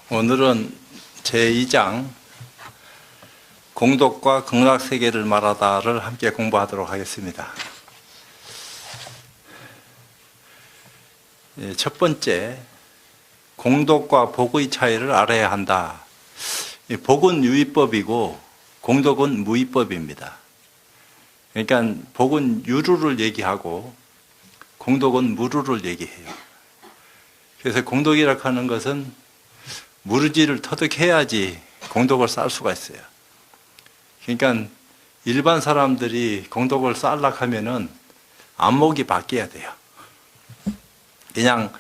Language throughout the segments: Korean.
오늘은 제2장 공덕과 극락세계를 말하다를 함께 공부하도록 하겠습니다. 첫 번째, 공덕과 복의 차이를 알아야 한다. 복은 유의법이고 공덕은 무의법입니다. 그러니까 복은 유루를 얘기하고 공덕은 무루를 얘기해요. 그래서 공덕이라고 하는 것은 무르지를 터득해야지 공덕을 쌓을 수가 있어요. 그러니까 일반 사람들이 공덕을 쌓으려고 하면은 안목이 바뀌어야 돼요. 그냥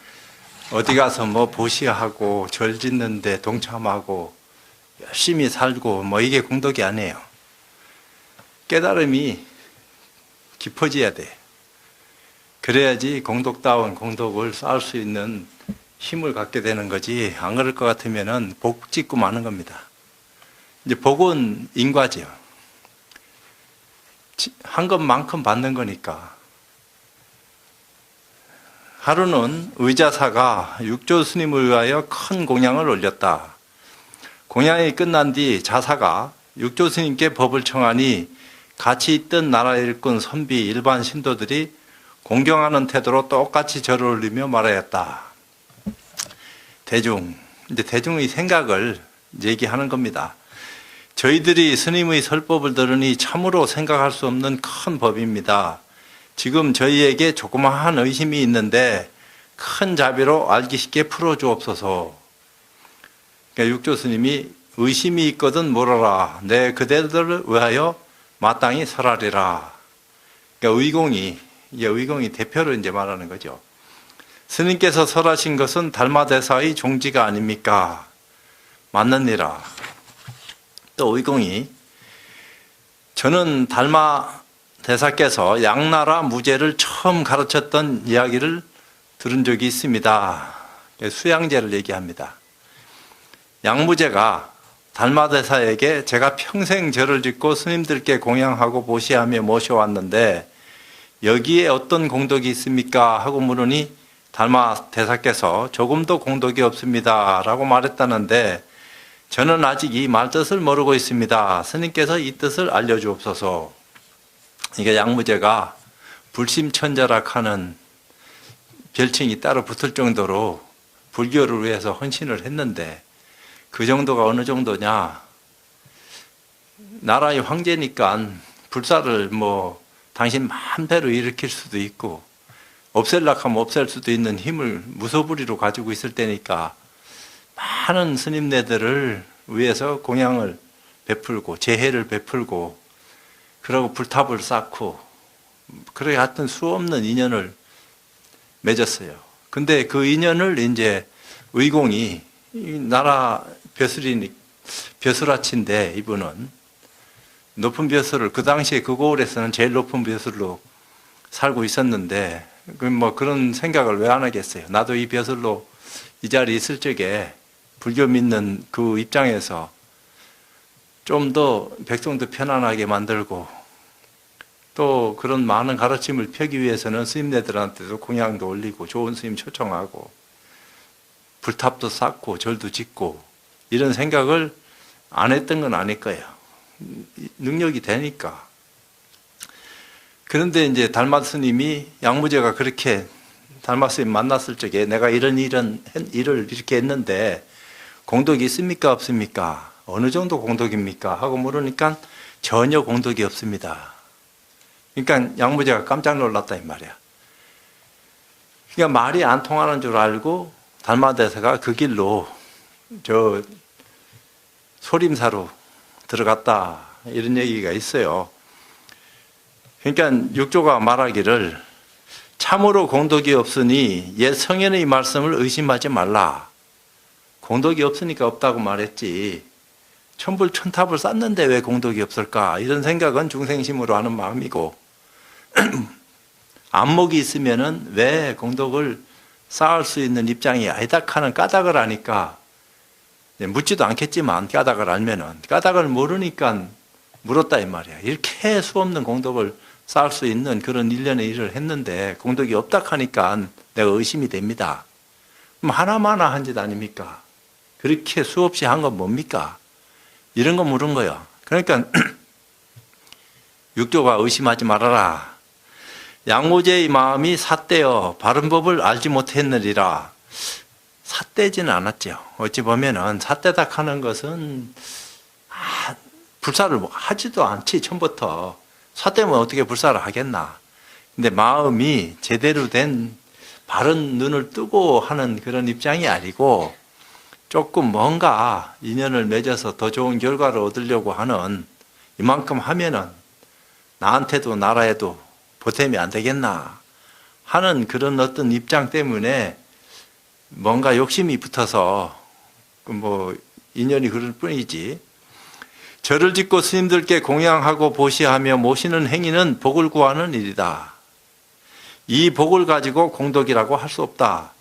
어디 가서 뭐 보시하고 절 짓는데 동참하고 열심히 살고 뭐 이게 공덕이 아니에요. 깨달음이 깊어져야 돼. 그래야지 공덕다운 공덕을 쌓을 수 있는 힘을 갖게 되는 거지. 안 그럴 것 같으면은 복 짓고 마는 겁니다. 이제 복은 인과죠. 한 것만큼 받는 거니까. 하루는 의자사가 육조 스님을 위하여 큰 공양을 올렸다. 공양이 끝난 뒤 자사가 육조 스님께 법을 청하니 같이 있던 나라 일꾼 선비 일반 신도들이 공경하는 태도로 똑같이 절을 올리며 말하였다. 이제 대중의 생각을 얘기하는 겁니다. 저희들이 스님의 설법을 들으니 참으로 생각할 수 없는 큰 법입니다. 지금 저희에게 조그마한 의심이 있는데 큰 자비로 알기 쉽게 풀어주옵소서. 그러니까 육조 스님이 의심이 있거든 물어라. 내 그대들을 위하여 마땅히 설하리라. 그러니까 의공이 대표로 이제 말하는 거죠. 스님께서 설하신 것은 달마대사의 종지가 아닙니까? 맞느니라. 또 의공이 저는 달마대사께서 양나라 무제를 처음 가르쳤던 이야기를 들은 적이 있습니다. 수양제를 얘기합니다. 양무제가 달마대사에게 제가 평생 절을 짓고 스님들께 공양하고 보시하며 모셔왔는데 여기에 어떤 공덕이 있습니까? 하고 물으니 달마대사께서 조금도 공덕이 없습니다 라고 말했다는데 저는 아직 이 말뜻을 모르고 있습니다. 스님께서 이 뜻을 알려주옵소서. 이게 양무제가 불심천자락 하는 별칭이 따로 붙을 정도로 불교를 위해서 헌신을 했는데 그 정도가 어느 정도냐. 나라의 황제니까 불사를 당신 마음대로 일으킬 수도 있고 없앨려고 하면 없앨 수도 있는 힘을 무소불위로 가지고 있을 때니까 많은 스님네들을 위해서 공양을 베풀고 재해를 베풀고 그러고 불탑을 쌓고 그렇게 하여튼 수없는 인연을 맺었어요. 근데 그 인연을 이제 의공이 나라 벼슬아치인데 이분은 높은 벼슬을 그 당시에 그 고을에서는 제일 높은 벼슬로 살고 있었는데 그런 생각을 왜 안 하겠어요. 나도 이 벼슬로 이 자리에 있을 적에 불교 믿는 그 입장에서 좀 더 백성도 편안하게 만들고 또 그런 많은 가르침을 펴기 위해서는 스님네들한테도 공양도 올리고 좋은 스님 초청하고 불탑도 쌓고 절도 짓고 이런 생각을 안 했던 건 아닐 거예요. 능력이 되니까. 그런데 이제 달마 스님이 양무제가 그렇게 달마 스님 만났을 적에 내가 이런 일을 이렇게 했는데 공덕이 있습니까 없습니까? 어느 정도 공덕입니까? 하고 물으니까 전혀 공덕이 없습니다. 그러니까 양무제가 깜짝 놀랐다 이 말이야. 그러니까 말이 안 통하는 줄 알고 달마대사가 그 길로 소림사로 들어갔다 이런 얘기가 있어요. 그러니까 육조가 말하기를 참으로 공덕이 없으니 옛 성현의 말씀을 의심하지 말라. 공덕이 없으니까 없다고 말했지 천불천탑을 쌓는데 왜 공덕이 없을까? 이런 생각은 중생심으로 하는 마음이고 안목이 있으면은 왜 공덕을 쌓을 수 있는 입장이 아니다 하는 까닭을 아니까 묻지도 않겠지만 까닭을 알면은 까닭을 모르니까 물었다 이 말이야. 이렇게 수없는 공덕을 쌓을 수 있는 그런 일련의 일을 했는데 공덕이 없다 하니까 내가 의심이 됩니다. 그럼 하나마나 한 짓 아닙니까? 그렇게 수없이 한 건 뭡니까? 이런 거 물은 거예요. 그러니까 육조가 의심하지 말아라. 양모제의 마음이 삿되어 바른 법을 알지 못했느니라. 삿되지는 않았죠. 어찌 보면은 삿되다 하는 것은 불사를 하지도 않지. 처음부터 삿되면 어떻게 불사를 하겠나. 근데 마음이 제대로 된 바른 눈을 뜨고 하는 그런 입장이 아니고 조금 뭔가 인연을 맺어서 더 좋은 결과를 얻으려고 하는, 이만큼 하면은 나한테도 나라에도 보탬이 안 되겠나 하는 그런 어떤 입장 때문에 뭔가 욕심이 붙어서 인연이 그럴 뿐이지, 절을 짓고 스님들께 공양하고 보시하며 모시는 행위는 복을 구하는 일이다. 이 복을 가지고 공덕이라고 할 수 없다.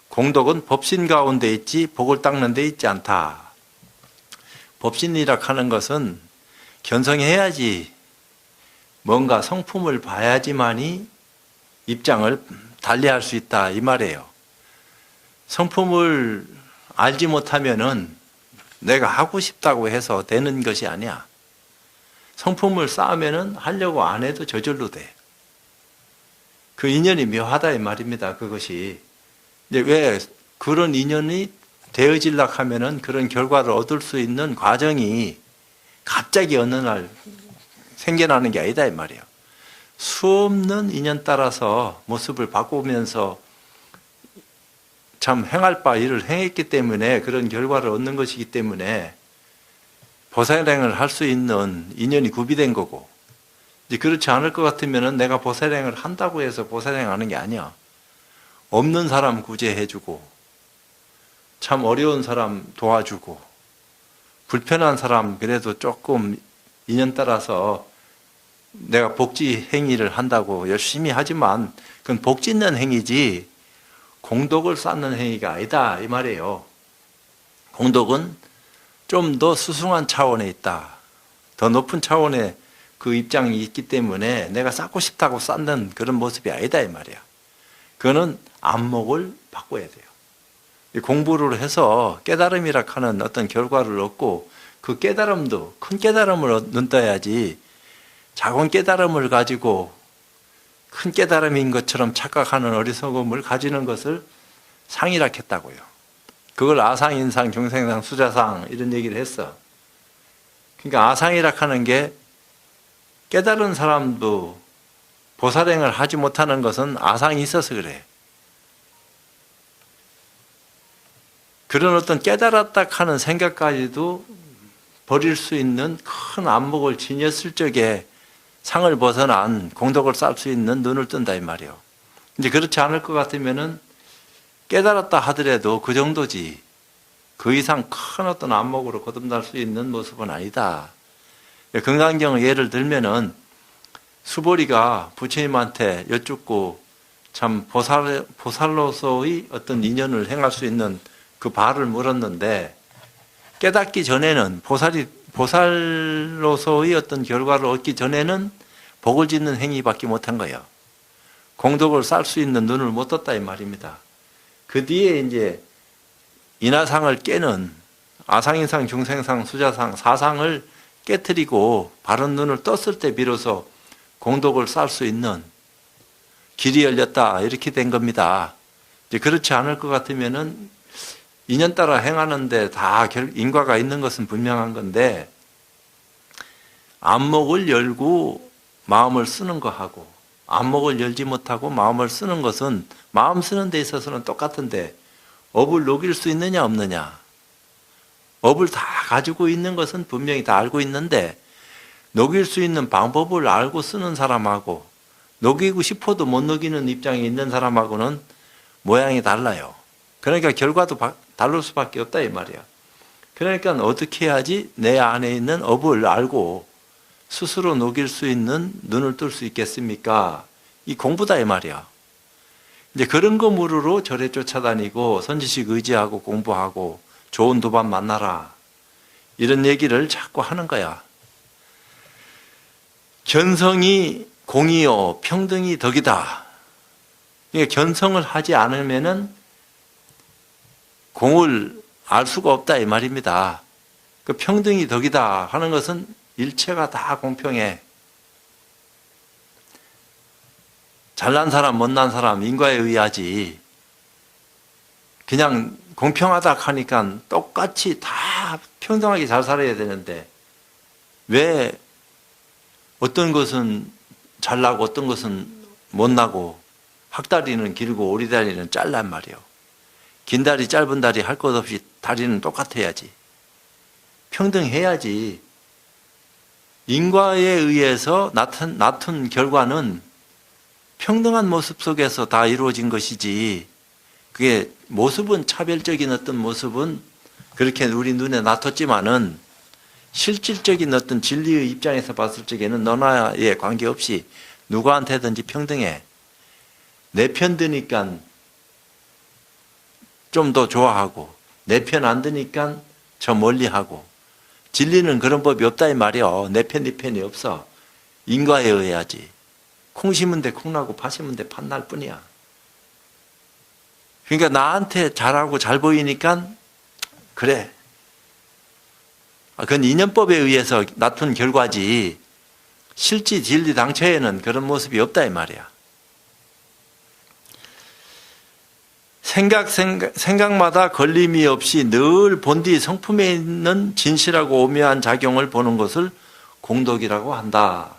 공덕은 법신 가운데 있지 복을 닦는 데 있지 않다. 법신이라 하는 것은 견성해야지, 뭔가 성품을 봐야지만이 입장을 달리할 수 있다 이 말이에요. 성품을 알지 못하면은 내가 하고 싶다고 해서 되는 것이 아니야. 성품을 쌓으면은 하려고 안 해도 저절로 돼. 그 인연이 묘하다 이 말입니다. 그것이. 근데 왜 그런 인연이 되어질라 하면은 그런 결과를 얻을 수 있는 과정이 갑자기 어느 날 생겨나는 게 아니다 이 말이에요. 수없는 인연 따라서 모습을 바꾸면서 참 행할 바 일을 행했기 때문에 그런 결과를 얻는 것이기 때문에 보살행을 할 수 있는 인연이 구비된 거고, 이제 그렇지 않을 것 같으면은 내가 보살행을 한다고 해서 보살행하는 게 아니야. 없는 사람 구제해주고, 참 어려운 사람 도와주고, 불편한 사람 그래도 조금 인연 따라서 내가 복지 행위를 한다고 열심히 하지만 그건 복 짓는 행위지 공덕을 쌓는 행위가 아니다 이 말이에요. 공덕은 좀 더 수승한 차원에 있다. 더 높은 차원의 그 입장이 있기 때문에 내가 쌓고 싶다고 쌓는 그런 모습이 아니다 이 말이야. 그거는 안목을 바꿔야 돼요. 공부를 해서 깨달음이라 하는 어떤 결과를 얻고, 그 깨달음도 큰 깨달음을 얻어야지 작은 깨달음을 가지고 큰 깨달음인 것처럼 착각하는 어리석음을 가지는 것을 상이라 했다고요. 그걸 아상인상, 중생상, 수자상 이런 얘기를 했어. 그러니까 아상이라 하는 게 깨달은 사람도 보살행을 하지 못하는 것은 아상이 있어서 그래. 그런 어떤 깨달았다 하는 생각까지도 버릴 수 있는 큰 안목을 지녔을 적에 상을 벗어난 공덕을 쌓을 수 있는 눈을 뜬다 이 말이에요. 이제 그렇지 않을 것 같으면은 깨달았다 하더라도 그 정도지, 그 이상 큰 어떤 안목으로 거듭날 수 있는 모습은 아니다. 금강경을 예를 들면은 수보리가 부처님한테 여쭙고 참 보살로서의 어떤 인연을 행할 수 있는 그 바를 물었는데, 깨닫기 전에는 보살로서의 어떤 결과를 얻기 전에는 복을 짓는 행위밖에 못한 거예요. 공덕을 쌓을 수 있는 눈을 못 떴다 이 말입니다. 그 뒤에 이제 인하상을 깨는 아상인상, 중생상, 수자상, 사상을 깨트리고 바른 눈을 떴을 때 비로소 공덕을 쌓을 수 있는 길이 열렸다 이렇게 된 겁니다. 이제 그렇지 않을 것 같으면은 인연 따라 행하는데 다 인과가 있는 것은 분명한 건데, 안목을 열고 마음을 쓰는 거하고 안목을 열지 못하고 마음을 쓰는 것은 마음 쓰는 데 있어서는 똑같은데 업을 녹일 수 있느냐 없느냐. 업을 다 가지고 있는 것은 분명히 다 알고 있는데 녹일 수 있는 방법을 알고 쓰는 사람하고 녹이고 싶어도 못 녹이는 입장에 있는 사람하고는 모양이 달라요. 그러니까 결과도 다를 수밖에 없다 이 말이야. 그러니까 어떻게 해야지 내 안에 있는 업을 알고 스스로 녹일 수 있는 눈을 뜰 수 있겠습니까? 이 공부다 이 말이야. 이제 그런 거 물으러 절에 쫓아다니고 선지식 의지하고 공부하고 좋은 도반 만나라 이런 얘기를 자꾸 하는 거야. 견성이 공이요 평등이 덕이다. 그러니까 견성을 하지 않으면은 공을 알 수가 없다 이 말입니다. 그 평등이 덕이다 하는 것은 일체가 다 공평해. 잘난 사람 못난 사람 인과에 의하지 그냥 공평하다 하니까 똑같이 다 평등하게 잘 살아야 되는데 왜 어떤 것은 잘나고 어떤 것은 못나고 학다리는 길고 오리다리는 짧란 말이에요. 긴 다리 짧은 다리 할 것 없이 다리는 똑같아야지. 평등해야지. 인과에 의해서 나툰 결과는 평등한 모습 속에서 다 이루어진 것이지 그게 모습은 차별적인 어떤 모습은 그렇게 우리 눈에 나텄지만은 실질적인 어떤 진리의 입장에서 봤을 적에는 너나에 관계없이 누구한테든지 평등해. 내 편 드니까 좀 더 좋아하고 내 편 안 드니까 저 멀리하고 진리는 그런 법이 없다 이 말이요. 내 편, 네 편이 없어. 인과에 의해야지. 콩 심은 데 콩 나고 파 심은 데 팥 날 뿐이야. 그러니까 나한테 잘하고 잘 보이니까 그래. 그건 인연법에 의해서 나툰 결과지 실제 진리 당초에는 그런 모습이 없다 이 말이야. 생각마다 걸림이 없이 늘 본디 성품에 있는 진실하고 오묘한 작용을 보는 것을 공덕이라고 한다.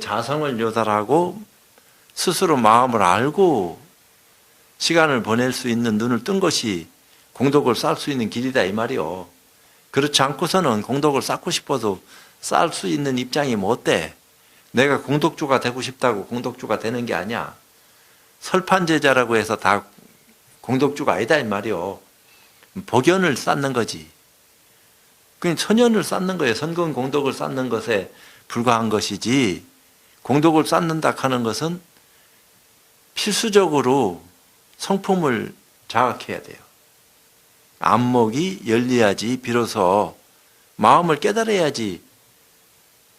자성을 요달하고 스스로 마음을 알고 시간을 보낼 수 있는 눈을 뜬 것이 공덕을 쌓을 수 있는 길이다 이 말이요. 그렇지 않고서는 공덕을 쌓고 싶어도 쌓을 수 있는 입장이 못 돼. 내가 공덕주가 되고 싶다고 공덕주가 되는 게 아니야. 설판제자라고 해서 다 공덕주가 아니다 이 말이요. 복연을 쌓는 거지. 그냥 선연을 쌓는 거예요. 선근 공덕을 쌓는 것에 불과한 것이지 공덕을 쌓는다 하는 것은 필수적으로 성품을 자각해야 돼요. 안목이 열려야지 비로소 마음을 깨달아야지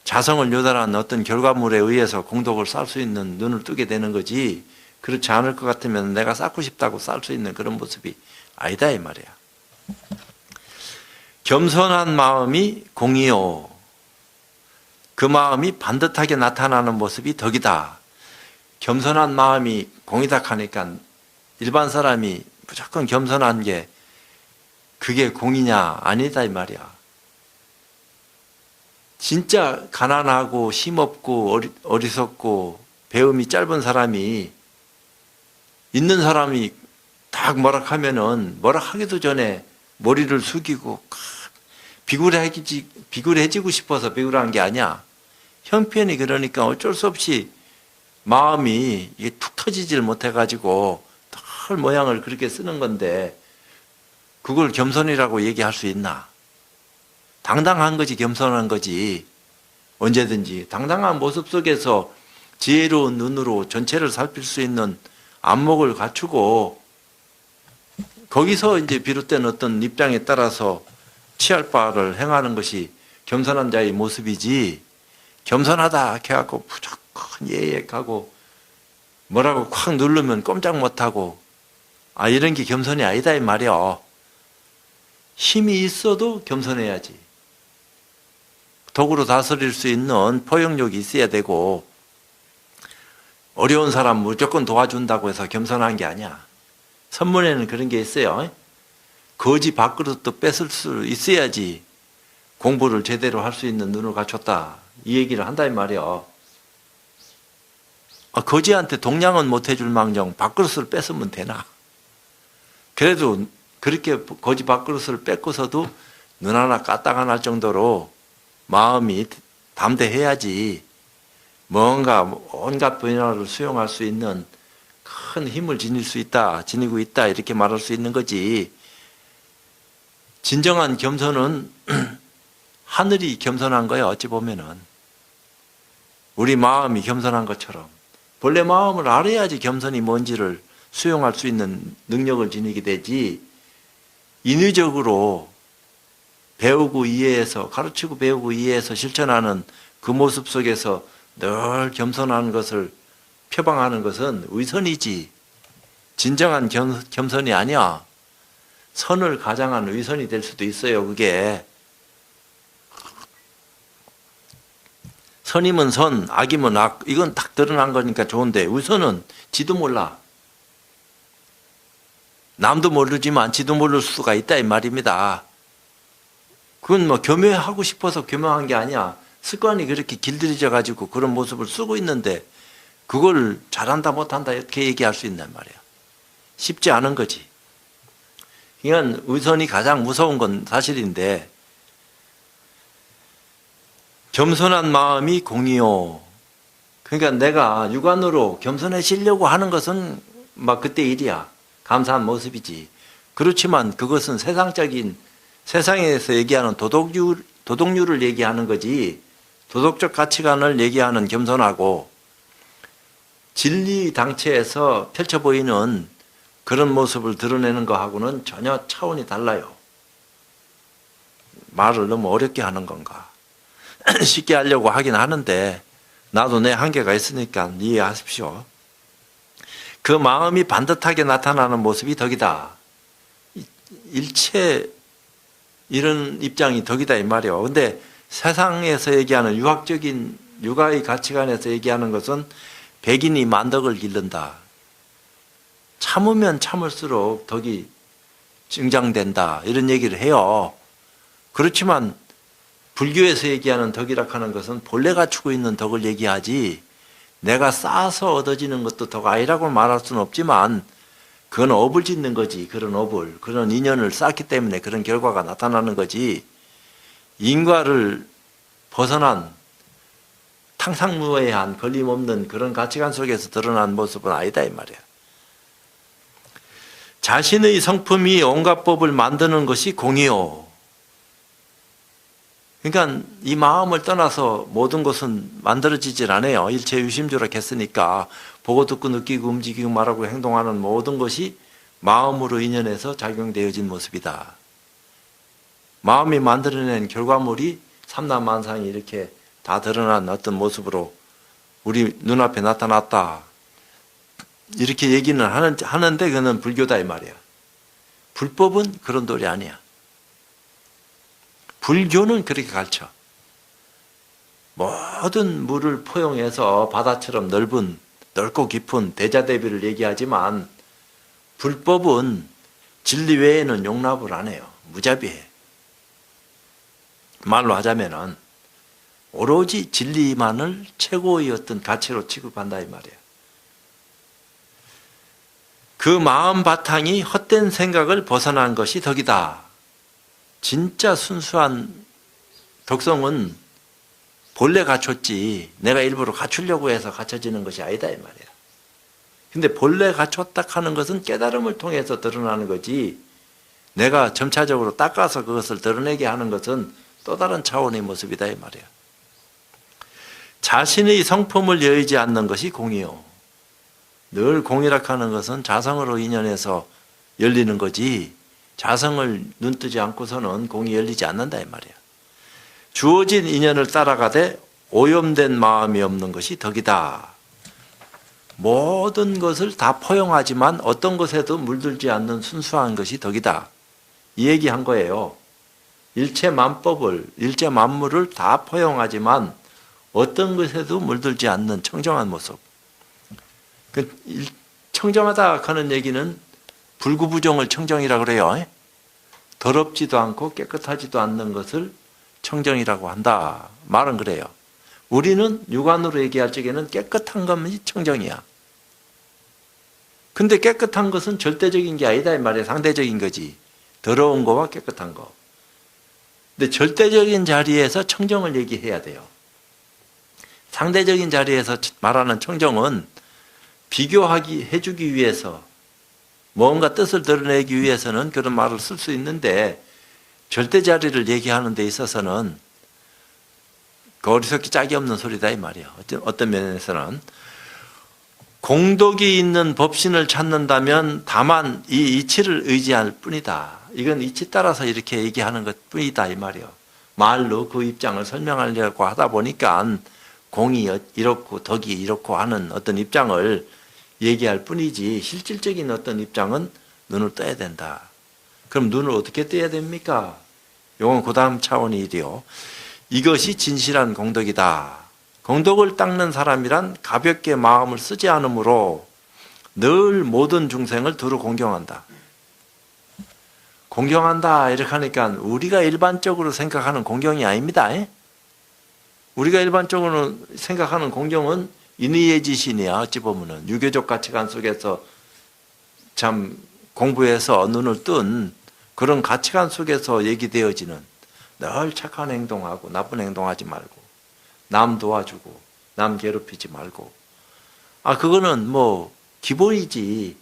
자성을 요달한 어떤 결과물에 의해서 공덕을 쌓을 수 있는 눈을 뜨게 되는 거지 그렇지 않을 것 같으면 내가 쌓고 싶다고 쌓을 수 있는 그런 모습이 아니다 이 말이야. 겸손한 마음이 공이요. 그 마음이 반듯하게 나타나는 모습이 덕이다. 겸손한 마음이 공이다 하니까 일반 사람이 무조건 겸손한 게 그게 공이냐 아니다 이 말이야. 진짜 가난하고 힘없고 어리석고 배움이 짧은 사람이 있는 사람이 딱 뭐라 하면은 뭐라 하기도 전에 머리를 숙이고 비굴해지고 싶어서 비굴한 게 아니야. 형편이 그러니까 어쩔 수 없이 마음이 이게 툭 터지질 못해가지고 털 모양을 그렇게 쓰는 건데 그걸 겸손이라고 얘기할 수 있나? 당당한 거지 겸손한 거지. 언제든지 당당한 모습 속에서 지혜로운 눈으로 전체를 살필 수 있는 안목을 갖추고 거기서 이제 비롯된 어떤 입장에 따라서 취할 바를 행하는 것이 겸손한 자의 모습이지 겸손하다 해갖고 무조건 예예하고 뭐라고 콱 누르면 꼼짝 못하고 이런 게 겸손이 아니다 이 말이야. 힘이 있어도 겸손해야지. 도구로 다스릴 수 있는 포용력이 있어야 되고 어려운 사람 무조건 도와준다고 해서 겸손한 게 아니야. 선문에는 그런 게 있어요. 거지 밥그릇도 뺏을 수 있어야지 공부를 제대로 할 수 있는 눈을 갖췄다. 이 얘기를 한다 이 말이야. 거지한테 동냥은 못 해줄 망정 밥그릇을 뺏으면 되나? 그래도 그렇게 거지 밥그릇을 뺏고서도 눈 하나 까딱 안 할 정도로 마음이 담대해야지 뭔가 온갖 변화를 수용할 수 있는 큰 힘을 지니고 있다 이렇게 말할 수 있는 거지. 진정한 겸손은 하늘이 겸손한 거야 어찌 보면은. 우리 마음이 겸손한 것처럼 본래 마음을 알아야지 겸손이 뭔지를 수용할 수 있는 능력을 지니게 되지. 인위적으로 배우고 이해해서 가르치고 배우고 이해해서 실천하는 그 모습 속에서 늘 겸손한 것을 표방하는 것은 의선이지 진정한 겸손이 아니야. 선을 가장한 위선이 될 수도 있어요. 그게 선이면 선, 악이면 악, 이건 딱 드러난 거니까 좋은데 위선은 지도 몰라. 남도 모르지만 지도 모를 수가 있다 이 말입니다. 그건 뭐 교묘하고 싶어서 교묘한 게 아니야. 습관이 그렇게 길들여져 가지고 그런 모습을 쓰고 있는데 그걸 잘한다 못한다 이렇게 얘기할 수 있단 말이야. 쉽지 않은 거지. 그러니까 위선이 가장 무서운 건 사실인데 겸손한 마음이 공이요. 그러니까 내가 육안으로 겸손해지려고 하는 것은 막 그때 일이야. 감사한 모습이지. 그렇지만 그것은 세상에서 얘기하는 도덕률을 얘기하는 거지 도덕적 가치관을 얘기하는 겸손하고 진리 당체에서 펼쳐 보이는 그런 모습을 드러내는 거하고는 전혀 차원이 달라요. 말을 너무 어렵게 하는 건가. 쉽게 하려고 하긴 하는데 나도 내 한계가 있으니까 이해하십시오. 그 마음이 반듯하게 나타나는 모습이 덕이다. 일체 이런 입장이 덕이다 이 말이에요. 근데 세상에서 얘기하는 육아의 가치관에서 얘기하는 것은 백인이 만덕을 기른다. 참으면 참을수록 덕이 증장된다. 이런 얘기를 해요. 그렇지만 불교에서 얘기하는 덕이라 하는 것은 본래 갖추고 있는 덕을 얘기하지 내가 쌓아서 얻어지는 것도 덕 아니라고 말할 수는 없지만 그건 업을 짓는 거지. 그런 인연을 쌓기 때문에 그런 결과가 나타나는 거지. 인과를 벗어난 탕상무해한 걸림없는 그런 가치관 속에서 드러난 모습은 아니다 이 말이야. 자신의 성품이 온갖 법을 만드는 것이 공이요. 그러니까 이 마음을 떠나서 모든 것은 만들어지질 않아요. 일체 유심조락 했으니까 보고 듣고 느끼고 움직이고 말하고 행동하는 모든 것이 마음으로 인연해서 작용되어진 모습이다. 마음이 만들어낸 결과물이 삼라만상이 이렇게 다 드러난 어떤 모습으로 우리 눈앞에 나타났다. 이렇게 얘기는 하는데 그는 불교다 이 말이야. 불법은 그런 도리 아니야. 불교는 그렇게 가르쳐. 모든 물을 포용해서 바다처럼 넓고 깊은 대자대비를 얘기하지만 불법은 진리 외에는 용납을 안 해요. 무자비해. 말로 하자면은 오로지 진리만을 최고의 어떤 가치로 취급한다 이 말이에요. 그 마음 바탕이 헛된 생각을 벗어난 것이 덕이다. 진짜 순수한 덕성은 본래 갖췄지 내가 일부러 갖추려고 해서 갖춰지는 것이 아니다 이 말이야. 근데 본래 갖췄다 하는 것은 깨달음을 통해서 드러나는 거지 내가 점차적으로 닦아서 그것을 드러내게 하는 것은 또 다른 차원의 모습이다 이 말이야. 자신의 성품을 여의지 않는 것이 공이요. 늘 공이라 하는 것은 자성으로 인연해서 열리는 거지 자성을 눈뜨지 않고서는 공이 열리지 않는다 이 말이야. 주어진 인연을 따라가되 오염된 마음이 없는 것이 덕이다. 모든 것을 다 포용하지만 어떤 것에도 물들지 않는 순수한 것이 덕이다. 이 얘기한 거예요. 일체 만법을, 일체 만물을 다 포용하지만 어떤 것에도 물들지 않는 청정한 모습. 청정하다 하는 얘기는 불구부정을 청정이라고 그래요. 더럽지도 않고 깨끗하지도 않는 것을 청정이라고 한다. 말은 그래요. 우리는 육안으로 얘기할 적에는 깨끗한 것이 청정이야. 근데 깨끗한 것은 절대적인 게 아니다 이 말이야. 상대적인 거지. 더러운 거와 깨끗한 거. 근데 절대적인 자리에서 청정을 얘기해야 돼요. 상대적인 자리에서 말하는 청정은 해주기 위해서 뭔가 뜻을 드러내기 위해서는 그런 말을 쓸 수 있는데 절대 자리를 얘기하는 데 있어서는 그 어리석기 짝이 없는 소리다 이 말이야. 어떤 면에서는 공덕이 있는 법신을 찾는다면 다만 이 이치를 의지할 뿐이다. 이건 이치 따라서 이렇게 얘기하는 것 뿐이다 이 말이야. 말로 그 입장을 설명하려고 하다 보니까 공이 이렇고 덕이 이렇고 하는 어떤 입장을 얘기할 뿐이지 실질적인 어떤 입장은 눈을 떠야 된다. 그럼 눈을 어떻게 떼야 됩니까? 이건 그 다음 차원의 일이요. 이것이 진실한 공덕이다. 공덕을 닦는 사람이란 가볍게 마음을 쓰지 않으므로 늘 모든 중생을 두루 공경한다. 공경한다 이렇게 하니까 우리가 일반적으로 생각하는 공경이 아닙니다. 우리가 일반적으로 생각하는 공경은 인의의 지신이야. 어찌 보면은 유교적 가치관 속에서 참 공부해서 눈을 뜬 그런 가치관 속에서 얘기되어지는 늘 착한 행동하고 나쁜 행동하지 말고 남 도와주고 남 괴롭히지 말고 그거는 뭐 기본이지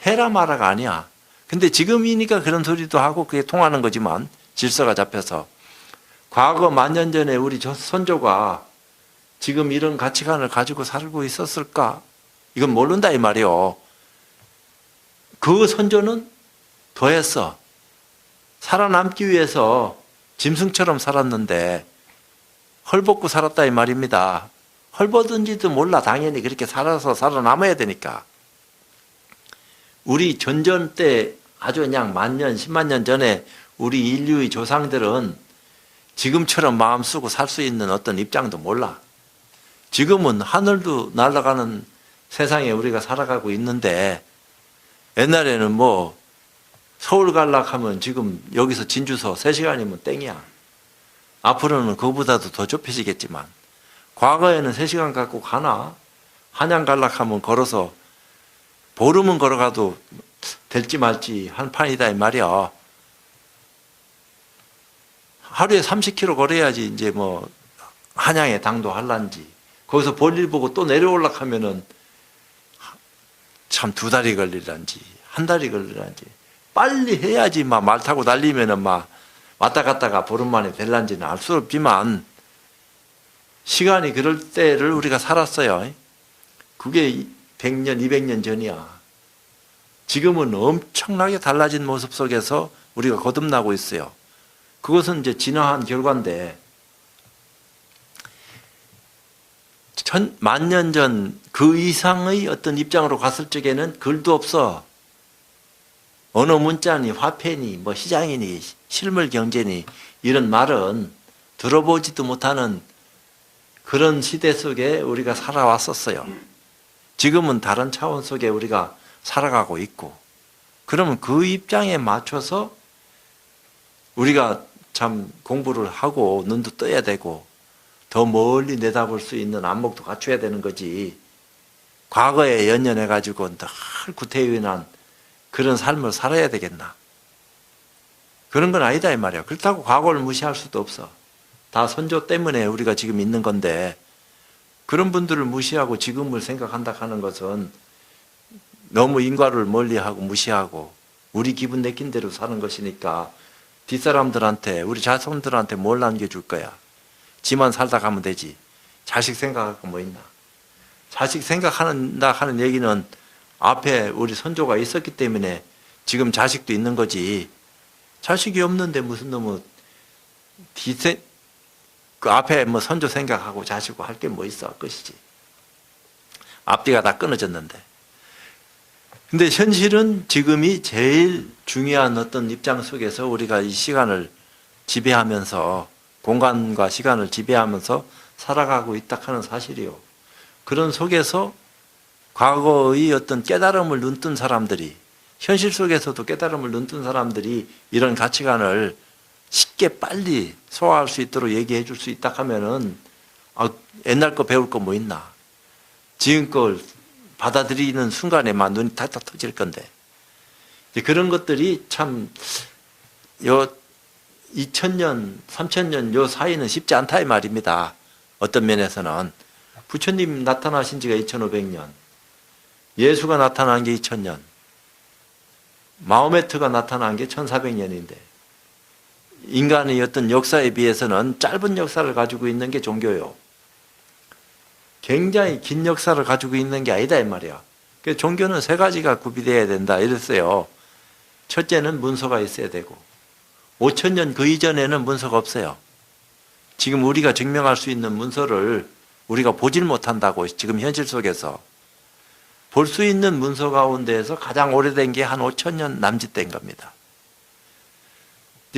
해라 마라가 아니야. 근데 지금이니까 그런 소리도 하고 그게 통하는 거지만 질서가 잡혀서 과거 만년 전에 우리 선조가 지금 이런 가치관을 가지고 살고 있었을까? 이건 모른다 이 말이요. 그 선조는 더했어. 살아남기 위해서 짐승처럼 살았는데 헐벗고 살았다 이 말입니다. 헐벗은지도 몰라. 당연히 그렇게 살아서 살아남아야 되니까. 우리 전전 때 아주 그냥 만년, 10만 년 전에 우리 인류의 조상들은 지금처럼 마음 쓰고 살 수 있는 어떤 입장도 몰라. 지금은 하늘도 날아가는 세상에 우리가 살아가고 있는데 옛날에는 뭐 서울 갈락하면 지금 여기서 진주서 3시간이면 땡이야. 앞으로는 그거보다도 더 좁혀지겠지만 과거에는 3시간 갖고 가나? 한양 갈락하면 걸어서 보름은 걸어가도 될지 말지 한 판이다 이 말이야. 하루에 30km 걸어야지 이제 뭐 한양에 당도 할란지 거기서 볼일 보고 또 내려올라 하면은 참 2달이 걸리란지 1달이 걸리란지 빨리 해야지 막 말 타고 달리면은 막 왔다 갔다가 보름 만에 될란지는 알 수 없지만 시간이 그럴 때를 우리가 살았어요. 그게 100년, 200년 전이야. 지금은 엄청나게 달라진 모습 속에서 우리가 거듭나고 있어요. 그것은 이제 진화한 결과인데, 만년 전 그 이상의 어떤 입장으로 갔을 적에는 글도 없어. 언어 문자니, 화폐니, 뭐 시장이니, 실물 경제니, 이런 말은 들어보지도 못하는 그런 시대 속에 우리가 살아왔었어요. 지금은 다른 차원 속에 우리가 살아가고 있고, 그러면 그 입장에 맞춰서 우리가 참 공부를 하고 눈도 떠야 되고 더 멀리 내다볼 수 있는 안목도 갖춰야 되는 거지. 과거에 연연해가지고 늘 구태의연한 그런 삶을 살아야 되겠나? 그런 건 아니다 이 말이야. 그렇다고 과거를 무시할 수도 없어. 다 선조 때문에 우리가 지금 있는 건데 그런 분들을 무시하고 지금을 생각한다 하는 것은 너무 인과를 멀리하고 무시하고 우리 기분 내킨 대로 사는 것이니까 뒷사람들한테 우리 자손들한테 뭘 남겨줄 거야. 지만 살다 가면 되지. 자식 생각할 거 뭐 있나. 자식 생각한다 하는 얘기는 앞에 우리 선조가 있었기 때문에 지금 자식도 있는 거지. 자식이 없는데 무슨 놈의 그 앞에 뭐 선조 생각하고 자식고 할 게 뭐 있어 끝이지. 앞뒤가 다 끊어졌는데. 근데 현실은 지금이 제일 중요한 어떤 입장 속에서 우리가 이 시간을 지배하면서 공간과 시간을 지배하면서 살아가고 있다 하는 사실이요. 그런 속에서 과거의 어떤 깨달음을 눈뜬 사람들이 현실 속에서도 깨달음을 눈뜬 사람들이 이런 가치관을 쉽게 빨리 소화할 수 있도록 얘기해 줄 수 있다 하면은 옛날 거 배울 거 뭐 있나. 지금 걸 받아들이는 순간에만 눈이 탁탁 터질 건데 그런 것들이 참 요 2000년, 3000년 요 사이는 쉽지 않다 이 말입니다. 어떤 면에서는 부처님 나타나신 지가 2500년, 예수가 나타난 게 2000년, 마호메트가 나타난 게 1400년인데 인간의 어떤 역사에 비해서는 짧은 역사를 가지고 있는 게 종교요. 굉장히 긴 역사를 가지고 있는 게 아니다 이 말이야. 그래서 종교는 3가지가 구비되어야 된다 이랬어요. 첫째는 문서가 있어야 되고 5000년 그 이전에는 문서가 없어요. 지금 우리가 증명할 수 있는 문서를 우리가 보질 못한다고. 지금 현실 속에서 볼 수 있는 문서 가운데에서 가장 오래된 게 한 5000년 남짓된 겁니다.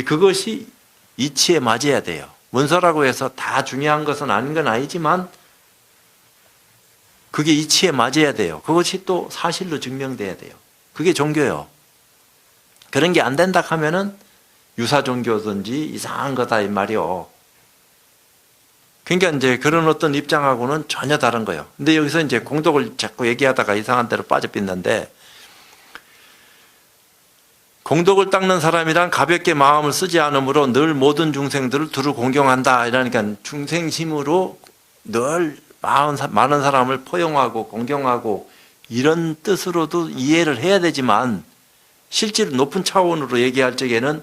그것이 이치에 맞아야 돼요. 문서라고 해서 다 중요한 것은 아닌 건 아니지만 그게 이치에 맞아야 돼요. 그것이 또 사실로 증명돼야 돼요. 그게 종교요. 그런 게 안 된다 하면은 유사 종교든지 이상한 거다 이 말이요. 그러니까 이제 그런 어떤 입장하고는 전혀 다른 거예요. 근데 여기서 이제 공덕을 자꾸 얘기하다가 이상한 데로 빠져빛는데, 공덕을 닦는 사람이란 가볍게 마음을 쓰지 않으므로 늘 모든 중생들을 두루 공경한다. 이러니까 중생심으로 늘 많은 사람을 포용하고 공경하고 이런 뜻으로도 이해를 해야 되지만, 실제로 높은 차원으로 얘기할 적에는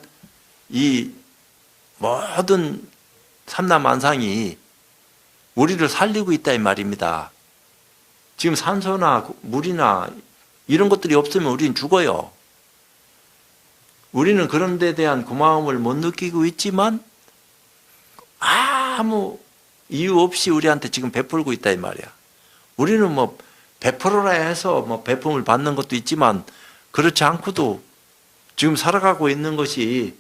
이 모든 삼라만상이 우리를 살리고 있다 이 말입니다. 지금 산소나 물이나 이런 것들이 없으면 우리는 죽어요. 우리는 그런 데 대한 고마움을 못 느끼고 있지만 아무 이유 없이 우리한테 지금 베풀고 있다 이 말이야. 우리는 뭐 베풀어라 해서 뭐 베품을 받는 것도 있지만 그렇지 않고도 지금 살아가고 있는 것이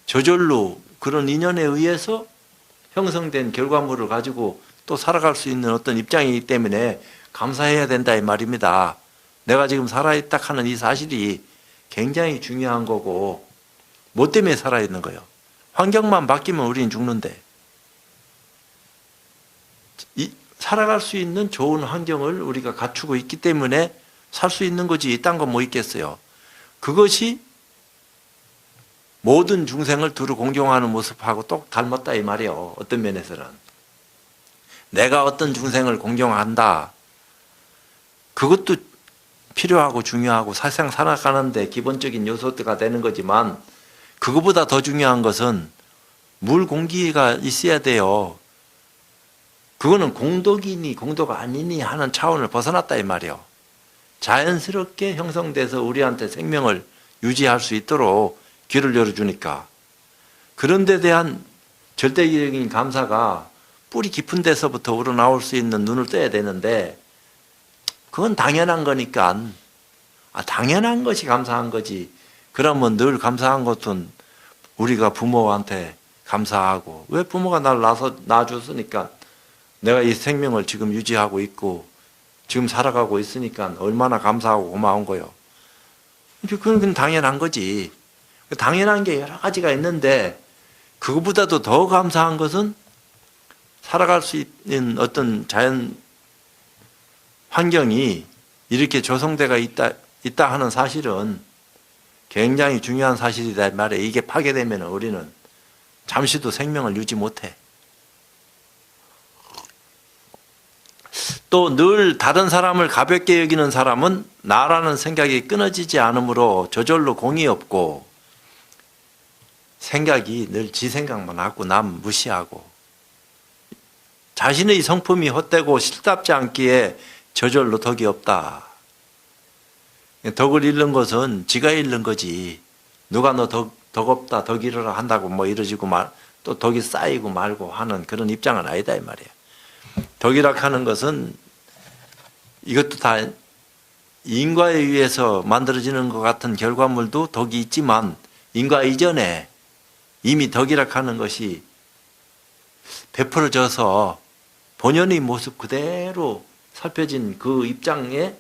저절로 그런 인연에 의해서 형성된 결과물을 가지고 또 살아갈 수 있는 어떤 입장이기 때문에 감사해야 된다 이 말입니다. 내가 지금 살아있다 하는 이 사실이 굉장히 중요한 거고, 뭐 때문에 살아있는 거예요? 환경만 바뀌면 우리는 죽는데, 살아갈 수 있는 좋은 환경을 우리가 갖추고 있기 때문에 살 수 있는 거지 이딴 건 뭐 있겠어요. 그것이 모든 중생을 두루 공경하는 모습하고 똑 닮았다 이 말이에요. 어떤 면에서는 내가 어떤 중생을 공경한다, 그것도 필요하고 중요하고 사실상 살아가는데 기본적인 요소가 되는 거지만, 그것보다 더 중요한 것은 물 공기가 있어야 돼요. 그거는 공덕이니 공덕 아니니 하는 차원을 벗어났다 이 말이에요. 자연스럽게 형성돼서 우리한테 생명을 유지할 수 있도록 길을 열어주니까, 그런 데 대한 절대적인 감사가 뿌리 깊은 데서부터 우러나올 수 있는 눈을 떠야 되는데, 그건 당연한 거니까, 당연한 것이 감사한 거지. 그러면 늘 감사한 것은 우리가 부모한테 감사하고, 왜 부모가 나를 낳아줬으니까 내가 이 생명을 지금 유지하고 있고 지금 살아가고 있으니까 얼마나 감사하고 고마운 거요. 그건 당연한 거지. 당연한 게 여러 가지가 있는데, 그것보다도 더 감사한 것은 살아갈 수 있는 어떤 자연 환경이 이렇게 조성되어 있다 하는 사실은 굉장히 중요한 사실이다 말이에요. 이게 파괴되면 우리는 잠시도 생명을 유지 못해. 또 늘 다른 사람을 가볍게 여기는 사람은 나라는 생각이 끊어지지 않으므로 저절로 공이 없고, 생각이 늘 지 생각만 하고 남 무시하고, 자신의 성품이 헛되고 실답지 않기에 저절로 덕이 없다. 덕을 잃는 것은 지가 잃는 거지. 누가 너 덕 없다, 덕 잃어라 한다고 뭐 이러지고 또 덕이 쌓이고 말고 하는 그런 입장은 아니다 이 말이에요. 덕이라 하는 것은 이것도 다 인과에 의해서 만들어지는 것 같은 결과물도 덕이 있지만, 인과 이전에 이미 덕이라 하는 것이 베풀어져서 본연의 모습 그대로 살펴진 그 입장에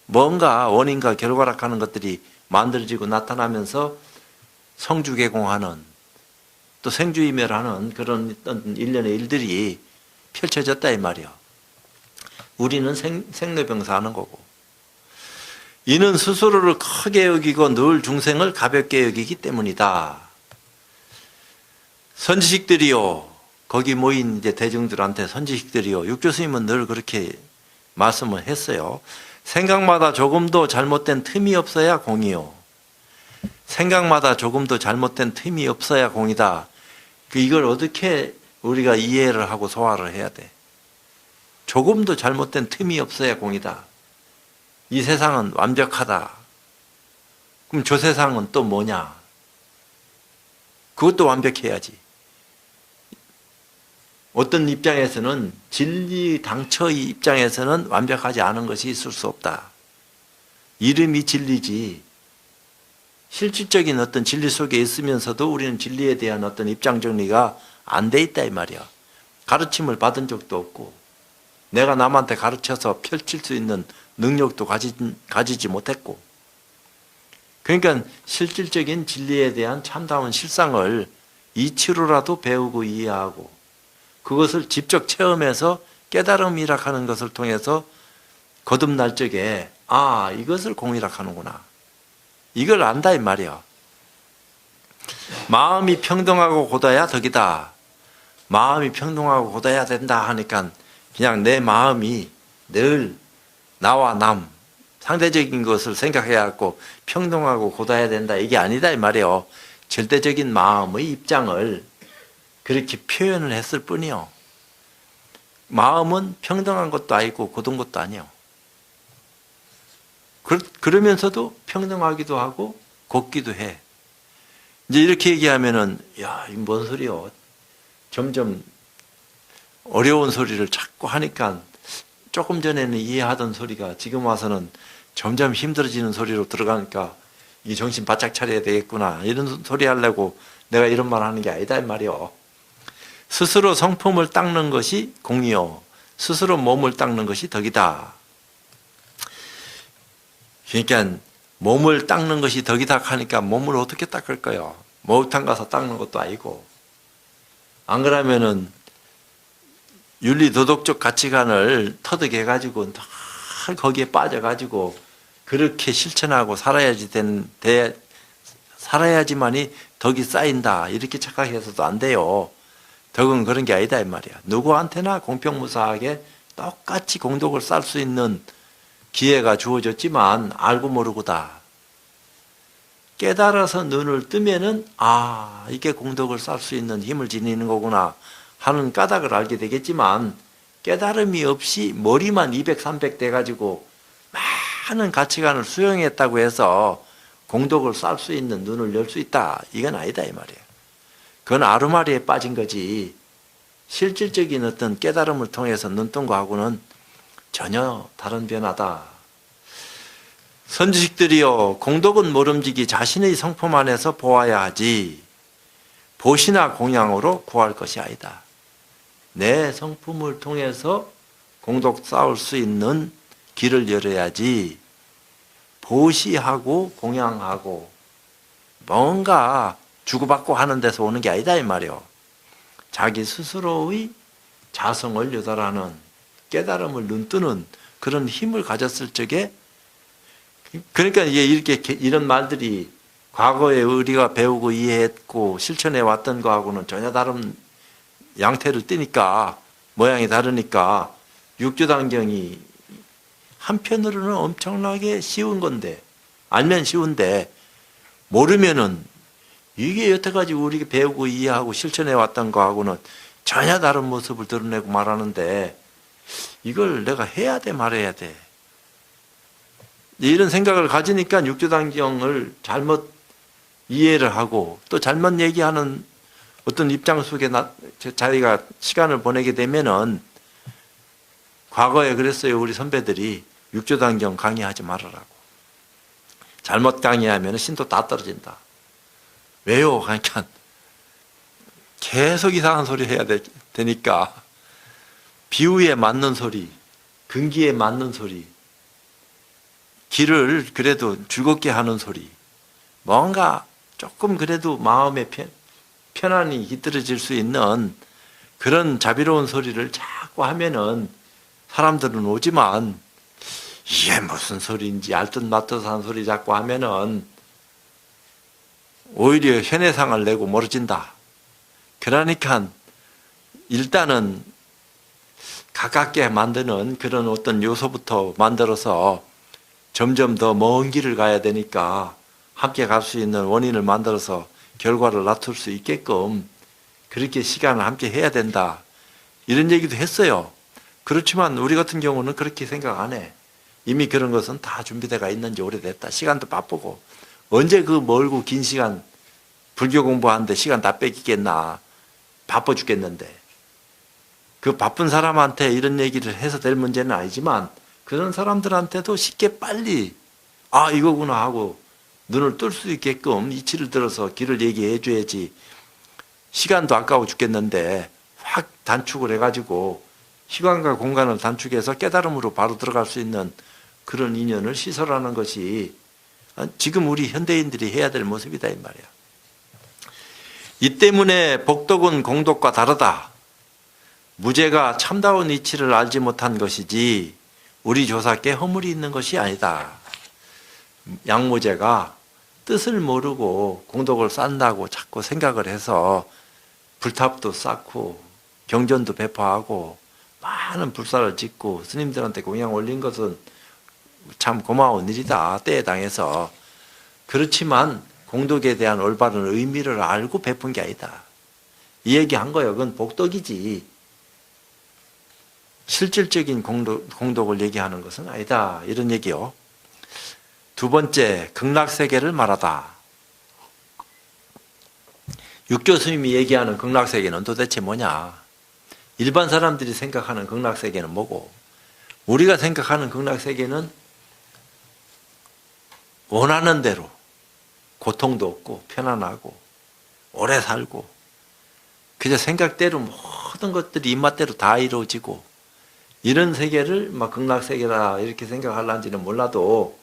뭔가 원인과 결과라 하는 것들이 만들어지고 나타나면서 성주개공하는, 또 생주이멸하는 그런 일련의 일들이 펼쳐졌다 이 말이요. 우리는 생로병사하는 거고, 이는 스스로를 크게 여기고 늘 중생을 가볍게 여기기 때문이다. 선지식들이요, 거기 모인 이제 대중들한테 선지식들이요, 육조스님은 늘 그렇게 말씀을 했어요. 생각마다 조금도 잘못된 틈이 없어야 공이요. 생각마다 조금도 잘못된 틈이 없어야 공이다. 이걸 어떻게 우리가 이해를 하고 소화를 해야 돼? 조금도 잘못된 틈이 없어야 공이다. 이 세상은 완벽하다. 그럼 저 세상은 또 뭐냐? 그것도 완벽해야지. 어떤 입장에서는, 진리 당처의 입장에서는 완벽하지 않은 것이 있을 수 없다. 이름이 진리지 실질적인 어떤 진리 속에 있으면서도 우리는 진리에 대한 어떤 입장 정리가 안 돼 있다 이 말이야. 가르침을 받은 적도 없고 내가 남한테 가르쳐서 펼칠 수 있는 능력도 가지지 못했고, 그러니까 실질적인 진리에 대한 참다운 실상을 이치로라도 배우고 이해하고 그것을 직접 체험해서 깨달음이라 하는 것을 통해서 거듭날 적에 아, 이것을 공이라 하는구나, 이걸 안다 이 말이야. 마음이 평등하고 곧아야 덕이다. 마음이 평등하고 곧아야 된다 하니까 그냥 내 마음이 늘 나와 남 상대적인 것을 생각해야 하고 평등하고 곧아야 된다, 이게 아니다 이 말이에요. 절대적인 마음의 입장을 그렇게 표현을 했을 뿐이요. 마음은 평등한 것도 아니고 곧은 것도 아니요. 그러면서도 평등하기도 하고 곧기도 해. 이제 이렇게 얘기하면은 야, 이거 뭔 소리요? 점점 어려운 소리를 자꾸 하니까 조금 전에는 이해하던 소리가 지금 와서는 점점 힘들어지는 소리로 들어가니까 이 정신 바짝 차려야 되겠구나, 이런 소리 하려고 내가 이런 말 하는 게 아니다 이 말이요. 스스로 성품을 닦는 것이 공이요, 스스로 몸을 닦는 것이 덕이다. 그러니까 몸을 닦는 것이 덕이다 하니까 몸을 어떻게 닦을까요? 목욕탕 가서 닦는 것도 아니고, 안 그러면은 윤리 도덕적 가치관을 터득해가지고 늘 거기에 빠져가지고 그렇게 실천하고 살아야지만이 덕이 쌓인다, 이렇게 착각해서도 안 돼요. 덕은 그런 게 아니다 이 말이야. 누구한테나 공평무사하게 똑같이 공덕을 쌓을 수 있는 기회가 주어졌지만 알고 모르고다. 깨달아서 눈을 뜨면은 아, 이게 공덕을 쌓을 수 있는 힘을 지니는 거구나 하는 까닭을 알게 되겠지만, 깨달음이 없이 머리만 200, 300 돼가지고 많은 가치관을 수용했다고 해서 공덕을 쌓을 수 있는 눈을 열 수 있다, 이건 아니다 이 말이에요. 그건 아르마리에 빠진 거지 실질적인 어떤 깨달음을 통해서 눈 뜬 거하고는 전혀 다른 변화다. 선지식들이여, 공덕은 모름지기 자신의 성품 안에서 보아야 하지 보시나 공양으로 구할 것이 아니다. 내 성품을 통해서 공덕 쌓을 수 있는 길을 열어야지 보시하고 공양하고 뭔가 주고받고 하는 데서 오는 게 아니다 이 말이요. 자기 스스로의 자성을 유달하는 깨달음을 눈뜨는 그런 힘을 가졌을 적에, 그러니까 이게 이런 말들이 과거에 우리가 배우고 이해했고 실천해 왔던 거하고는 전혀 다른 양태를 띠니까, 모양이 다르니까 육조단경이 한편으로는 엄청나게 쉬운 건데, 알면 쉬운데 모르면은 이게 여태까지 우리가 배우고 이해하고 실천해 왔던 거하고는 전혀 다른 모습을 드러내고 말하는데, 이걸 내가 해야 돼 말해야 돼, 이런 생각을 가지니까 육조단경을 잘못 이해를 하고 또 잘못 얘기하는 어떤 입장 속에 자기가 시간을 보내게 되면은, 과거에 그랬어요. 우리 선배들이 육조단경 강의하지 말으라고. 잘못 강의하면 신도 다 떨어진다. 왜요? 그러니까 계속 이상한 소리 해야 되니까 비유에 맞는 소리, 근기에 맞는 소리, 길을 그래도 즐겁게 하는 소리, 뭔가 조금 그래도 마음에 편안히 깃들어질 수 있는 그런 자비로운 소리를 자꾸 하면은 사람들은 오지만 이게 무슨 소리인지 알듯 말듯한 소리 자꾸 하면은 오히려 현해상을 내고 멀어진다. 그러니까 일단은 가깝게 만드는 그런 어떤 요소부터 만들어서 점점 더 먼 길을 가야 되니까 함께 갈 수 있는 원인을 만들어서 결과를 낮출 수 있게끔 그렇게 시간을 함께 해야 된다, 이런 얘기도 했어요. 그렇지만 우리 같은 경우는 그렇게 생각 안 해. 이미 그런 것은 다 준비되어 있는지 오래됐다. 시간도 바쁘고 언제 그 멀고 긴 시간 불교 공부하는데 시간 다 뺏기겠나. 바빠 죽겠는데. 그 바쁜 사람한테 이런 얘기를 해서 될 문제는 아니지만 그런 사람들한테도 쉽게 빨리 아 이거구나 하고 눈을 뜰 수 있게끔 이치를 들어서 길을 얘기해 줘야지. 시간도 아까워 죽겠는데 확 단축을 해가지고 시간과 공간을 단축해서 깨달음으로 바로 들어갈 수 있는 그런 인연을 시설하는 것이 지금 우리 현대인들이 해야 될 모습이다 이 말이야. 이 때문에 복덕은 공덕과 다르다. 무죄가 참다운 이치를 알지 못한 것이지 우리 조사께 허물이 있는 것이 아니다. 양무제가 뜻을 모르고 공덕을 쌓는다고 자꾸 생각을 해서 불탑도 쌓고 경전도 배포하고 많은 불사를 짓고 스님들한테 공양 올린 것은 참 고마운 일이다. 때에 당해서. 그렇지만 공덕에 대한 올바른 의미를 알고 베푼 게 아니다. 이 얘기 한 거예요. 그건 복덕이지. 실질적인 공덕을 얘기하는 것은 아니다. 이런 얘기요. 두 번째, 극락세계를 말하다. 육교 스님이 얘기하는 극락세계는 도대체 뭐냐? 일반 사람들이 생각하는 극락세계는 뭐고, 우리가 생각하는 극락세계는 원하는 대로 고통도 없고 편안하고 오래 살고 그저 생각대로 모든 것들이 입맛대로 다 이루어지고 이런 세계를 막 극락세계라 이렇게 생각할런지는 몰라도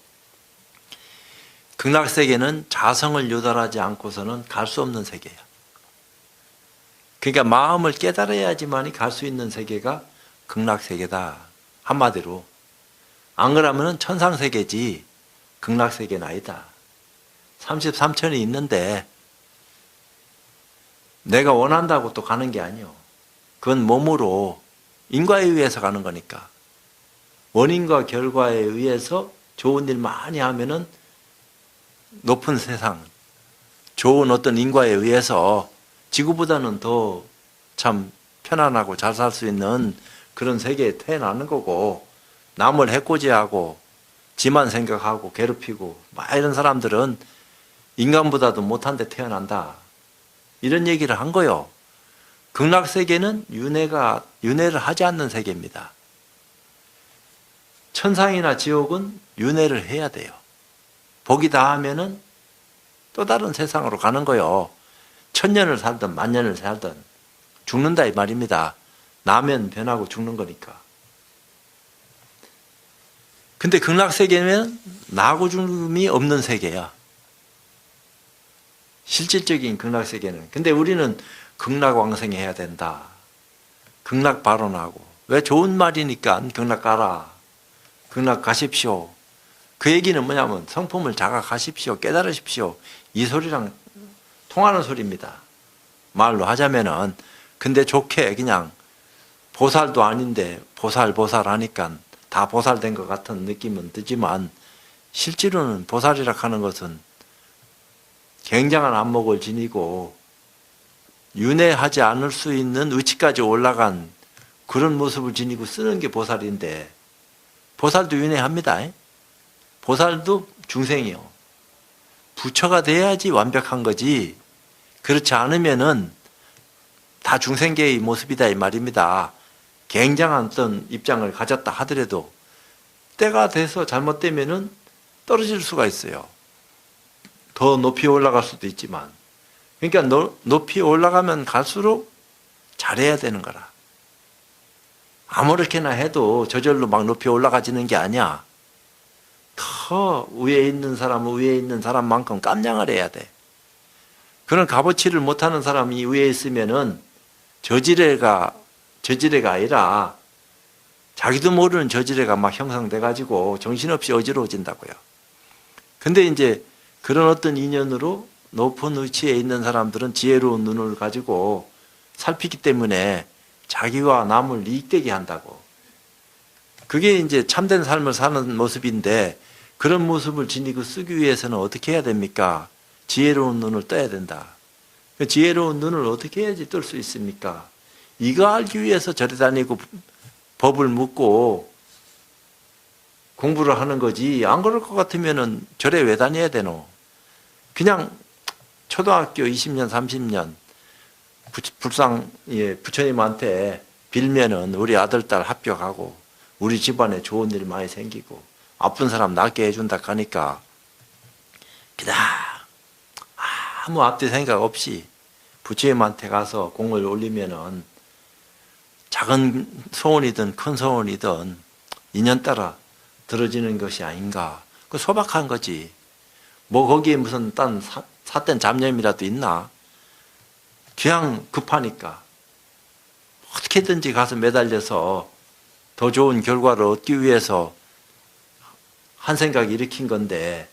극락세계는 자성을 유달하지 않고서는 갈 수 없는 세계야. 그러니까 마음을 깨달아야지만이 갈 수 있는 세계가 극락세계다. 한마디로. 안 그러면 천상세계지 극락세계는 아니다. 33천이 있는데 내가 원한다고 또 가는 게 아니요. 그건 몸으로 인과에 의해서 가는 거니까. 원인과 결과에 의해서 좋은 일 많이 하면은 높은 세상, 좋은 어떤 인과에 의해서 지구보다는 더 참 편안하고 잘 살 수 있는 그런 세계에 태어나는 거고, 남을 해코지하고 지만 생각하고 괴롭히고 막 이런 사람들은 인간보다도 못한 데 태어난다. 이런 얘기를 한 거요. 극락세계는 윤회를 하지 않는 세계입니다. 천상이나 지옥은 윤회를 해야 돼요. 복이 다하면은 또 다른 세상으로 가는 거요. 1000년을 살든 10,000년을 살든 죽는다 이 말입니다. 나면 변하고 죽는 거니까. 근데 극락세계는 나고 죽음이 없는 세계야. 실질적인 극락세계는. 근데 우리는 극락왕생이 해야 된다. 극락 발언하고. 왜 좋은 말이니까 극락 가라. 극락 가십시오. 그 얘기는 뭐냐면 성품을 자각하십시오. 깨달으십시오. 이 소리랑 통하는 소리입니다. 말로 하자면은. 근데 좋게 그냥 보살도 아닌데 보살 하니까 다 보살된 것 같은 느낌은 드지만 실제로는 보살이라 하는 것은 굉장한 안목을 지니고 윤회하지 않을 수 있는 위치까지 올라간 그런 모습을 지니고 쓰는 게 보살인데, 보살도 윤회합니다. 보살도 중생이요. 부처가 돼야지 완벽한 거지. 그렇지 않으면은 다 중생계의 모습이다 이 말입니다. 굉장한 어떤 입장을 가졌다 하더라도 때가 돼서 잘못되면은 떨어질 수가 있어요. 더 높이 올라갈 수도 있지만. 그러니까 높이 올라가면 갈수록 잘해야 되는 거라. 아무렇게나 해도 저절로 막 높이 올라가지는 게 아니야. 더 위에 있는 사람만큼 깜냥을 해야 돼. 그런 값어치를 못하는 사람이 위에 있으면은 저지레가 아니라 자기도 모르는 저지레가 막 형성돼가지고 정신없이 어지러워진다고요. 근데 이제 그런 어떤 인연으로 높은 위치에 있는 사람들은 지혜로운 눈을 가지고 살피기 때문에 자기와 남을 이익되게 한다고. 그게 이제 참된 삶을 사는 모습인데, 그런 모습을 지니고 쓰기 위해서는 어떻게 해야 됩니까? 지혜로운 눈을 떠야 된다. 지혜로운 눈을 어떻게 해야지 뜰 수 있습니까? 이거 알기 위해서 절에 다니고 법을 묻고 공부를 하는 거지. 안 그럴 것 같으면은 절에 왜 다녀야 되노? 그냥 초등학교 20년, 30년 부처님한테 빌면은 우리 아들, 딸 합격하고 우리 집안에 좋은 일 많이 생기고 아픈 사람 낫게 해준다 하니까 그냥 아무 앞뒤 생각 없이 부처님한테 가서 공을 올리면은 작은 소원이든 큰 소원이든 인연 따라 들어지는 것이 아닌가. 그 소박한 거지. 뭐 거기에 무슨 딴 삿된 잡념이라도 있나? 그냥 급하니까 어떻게든지 가서 매달려서 더 좋은 결과를 얻기 위해서 한 생각 일으킨 건데,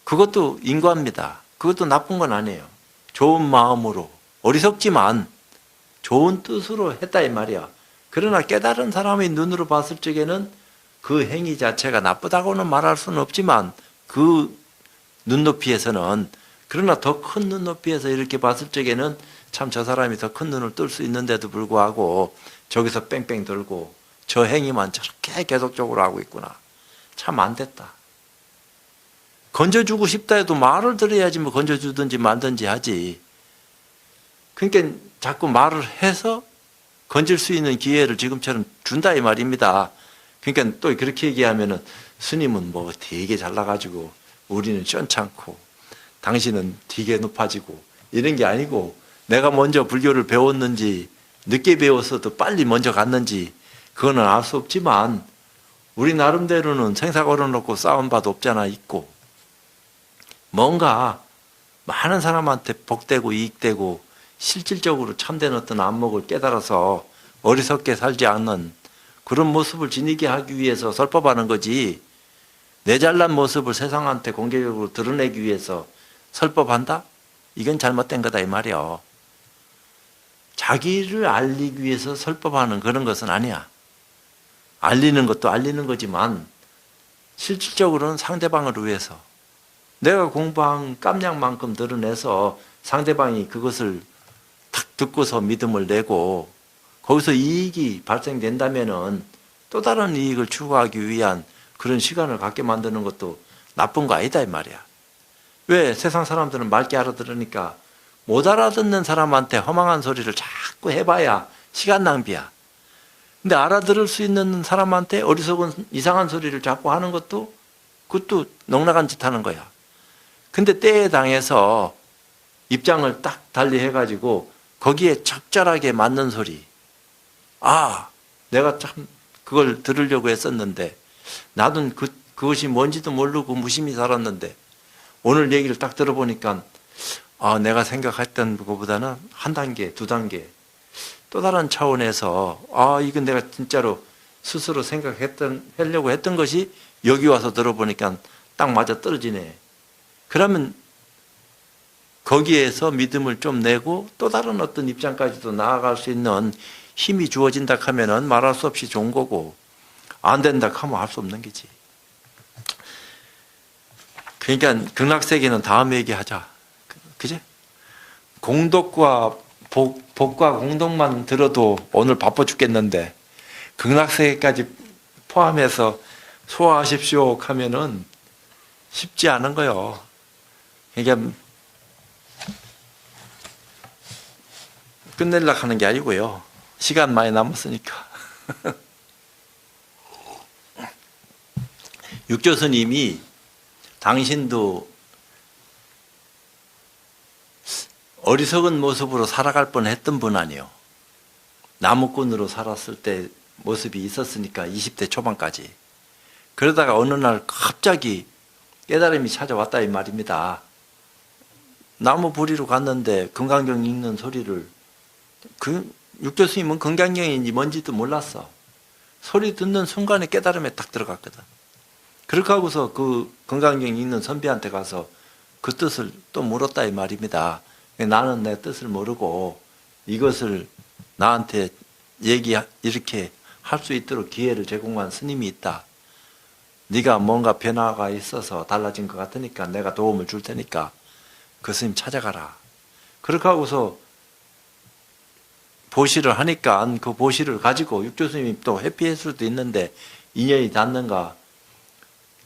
그것도 인과입니다. 그것도 나쁜 건 아니에요. 좋은 마음으로, 어리석지만 좋은 뜻으로 했다 이 말이야. 그러나 깨달은 사람의 눈으로 봤을 적에는 그 행위 자체가 나쁘다고는 말할 수는 없지만, 그 눈높이에서는, 그러나 더 큰 눈높이에서 이렇게 봤을 적에는 참 저 사람이 더 큰 눈을 뜰 수 있는데도 불구하고 저기서 뺑뺑 돌고 저 행위만 저렇게 계속적으로 하고 있구나. 참 안 됐다. 건져주고 싶다 해도 말을 들어야지 뭐 건져주든지 말든지 하지. 그러니까 자꾸 말을 해서 건질 수 있는 기회를 지금처럼 준다 이 말입니다. 그러니까 또 그렇게 얘기하면은 스님은 뭐 되게 잘나가지고 우리는 시원찮고 당신은 되게 높아지고 이런 게 아니고, 내가 먼저 불교를 배웠는지 늦게 배웠어도 빨리 먼저 갔는지 그거는 알 수 없지만 우리 나름대로는 생사 걸어놓고 싸운 바도 없잖아 있고, 뭔가 많은 사람한테 복되고 이익되고 실질적으로 참된 어떤 안목을 깨달아서 어리석게 살지 않는 그런 모습을 지니게 하기 위해서 설법하는 거지, 내 잘난 모습을 세상한테 공개적으로 드러내기 위해서 설법한다? 이건 잘못된 거다 이 말이야. 자기를 알리기 위해서 설법하는 그런 것은 아니야. 알리는 것도 알리는 거지만 실질적으로는 상대방을 위해서 내가 공부한 깜냥만큼 드러내서 상대방이 그것을 탁 듣고서 믿음을 내고 거기서 이익이 발생된다면은 또 다른 이익을 추구하기 위한 그런 시간을 갖게 만드는 것도 나쁜 거 아니다 이 말이야. 왜? 세상 사람들은 맑게 알아들으니까 못 알아듣는 사람한테 허망한 소리를 자꾸 해봐야 시간 낭비야. 근데 알아들을 수 있는 사람한테 어리석은 이상한 소리를 자꾸 하는 것도 그것도 넉나간 짓 하는 거야. 근데 때에 당해서 입장을 딱 달리 해가지고 거기에 적절하게 맞는 소리, 아 내가 참 그걸 들으려고 했었는데 나도 그것이 뭔지도 모르고 무심히 살았는데 오늘 얘기를 딱 들어보니까 아 내가 생각했던 것보다는 한 단계 두 단계 또 다른 차원에서 아 이건 내가 진짜로 스스로 하려고 했던 것이 여기 와서 들어보니까 딱 맞아 떨어지네. 그러면 거기에서 믿음을 좀 내고 또 다른 어떤 입장까지도 나아갈 수 있는 힘이 주어진다 하면은 말할 수 없이 좋은 거고, 안 된다 하면 할 수 없는 거지. 그러니까 극락세계는 다음에 얘기하자. 그제? 공덕과 복과 공덕만 들어도 오늘 바빠 죽겠는데 극락세계까지 포함해서 소화하십시오 하면은 쉽지 않은 거요. 그러니까 끝내려고 하는 게 아니고요. 시간 많이 남았으니까. 육조 스님이 당신도 어리석은 모습으로 살아갈 뻔했던 분 아니에요. 나무꾼으로 살았을 때 모습이 있었으니까 20대 초반까지. 그러다가 어느 날 갑자기 깨달음이 찾아왔다 이 말입니다. 나무 부리로 갔는데 금강경 읽는 소리를, 그 육조 스님은 금강경인지 뭔지도 몰랐어. 소리 듣는 순간에 깨달음에 딱 들어갔거든. 그렇게 하고서 그 금강경 읽는 선비한테 가서 그 뜻을 또 물었다 이 말입니다. 나는 내 뜻을 모르고 이것을 나한테 이렇게 할 수 있도록 기회를 제공한 스님이 있다. 네가 뭔가 변화가 있어서 달라진 것 같으니까 내가 도움을 줄 테니까 그 스님 찾아가라. 그렇게 하고서 보시를 하니까 그 보시를 가지고 육조 스님이 또 회피할 수도 있는데 인연이 닿는가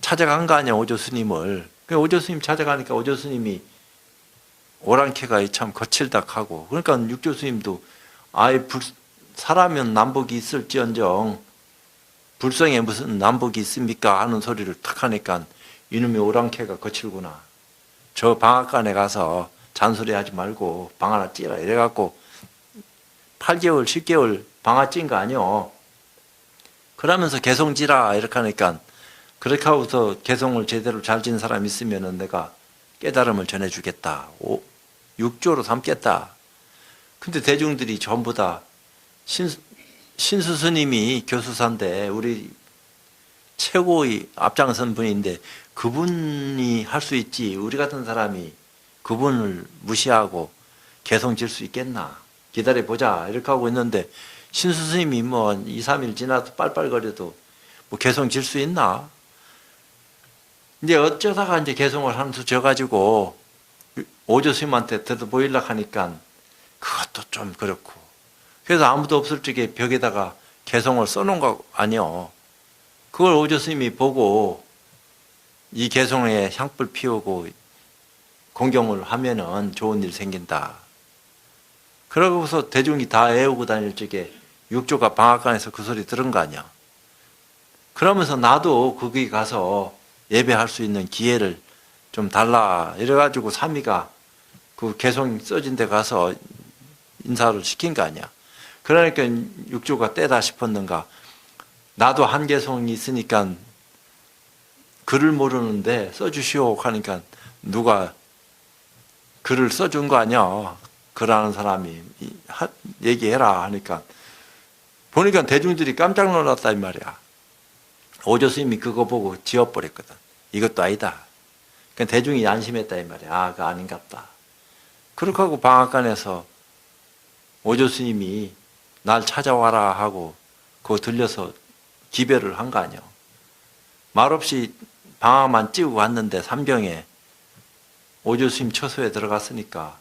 찾아간 거 아니야 오조 스님을. 오조 스님 찾아가니까 오조 스님이 오랑캐가 참 거칠다하고, 그러니까 육조 스님도 아예 사라면 남복이 있을지언정 불성에 무슨 남복이 있습니까 하는 소리를 탁 하니까 이놈의 오랑캐가 거칠구나. 저 방앗간에 가서 잔소리하지 말고 방 하나 찌라 이래갖고 8개월, 10개월 방앗 찐 거 아니요. 그러면서 개송 지라 이렇게 하니까 그렇게 하고서 개송을 제대로 잘 진 사람 있으면은 내가 깨달음을 전해주겠다. 6조로 삼겠다. 근데 대중들이 전부 다 신수 스님이 교수사인데 우리 최고의 앞장선 분인데 그분이 할 수 있지 우리 같은 사람이 그분을 무시하고 개송 질 수 있겠나 기다려보자 이렇게 하고 있는데 신수 스님이 뭐 2, 3일 지나도 빨빨거려도 뭐 개송 질 수 있나? 이제 어쩌다가 이제 개송을 한 수 져가지고 오조 스님한테 더더 보이려고 하니까 그것도 좀 그렇고 그래서 아무도 없을 적에 벽에다가 개송을 써놓은 거 아니요. 그걸 오조 스님이 보고 이 개송에 향불 피우고 공경을 하면은 좋은 일 생긴다. 그러고서 대중이 다 애우고 다닐 적에 육조가 방앗간에서 그 소리 들은 거 아니야. 그러면서 나도 거기 가서 예배할 수 있는 기회를 좀 달라. 이래가지고 삼이가 그 개송 써진 데 가서 인사를 시킨 거 아니야. 그러니까 육조가 때다 싶었는가. 나도 한 개송이 있으니까 글을 모르는데 써주시오 하니까 누가 글을 써준 거 아니야. 글하는 사람이 얘기해라 하니까 보니까 대중들이 깜짝 놀랐다 이 말이야. 오조 스님이 그거 보고 지워버렸거든. 이것도 아니다. 그러니까 대중이 안심했다 이 말이야. 아, 그거 아닌갑다. 그렇게 하고 방앗간에서 오조 스님이 날 찾아와라 하고 그거 들려서 기별을 한 거 아니야. 말없이 방아만 찌고 왔는데 삼병에 오조 스님 처소에 들어갔으니까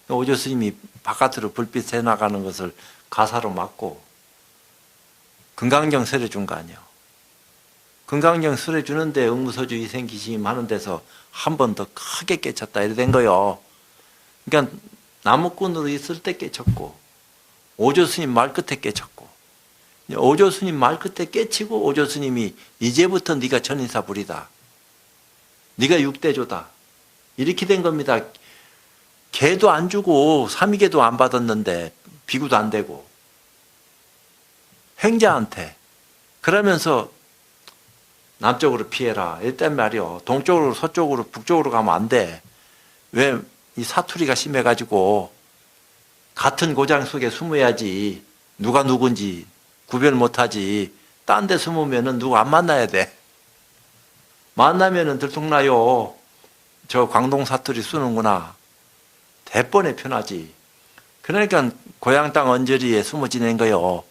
오조 스님이 바깥으로 불빛 새 나가는 것을 가사로 막고 금강경 설해 준 거 아니야. 금강경 설해 주는데 응무서주 이생기심 하는 데서 한 번 더 크게 깨쳤다 이래 된 거요. 그러니까 나무꾼으로 있을 때 깨쳤고 오조 스님 말 끝에 깨쳤고 오조 스님 말 끝에 깨치고 오조 스님이 이제부터 네가 전인사 부리다. 네가 육대조다. 이렇게 된 겁니다. 개도 안 주고 삼위계도 안 받았는데 비구도 안 되고 행자한테 그러면서 남쪽으로 피해라 이랬단 말이요. 동쪽으로 서쪽으로 북쪽으로 가면 안 돼. 왜? 이 사투리가 심해가지고 같은 고장 속에 숨어야지 누가 누군지 구별 못하지. 딴 데 숨으면은 누구 안 만나야 돼. 만나면은 들통나요. 저 광동 사투리 쓰는구나. 대번에 편하지. 그러니까 고향 땅 언저리에 숨어 지낸 거요.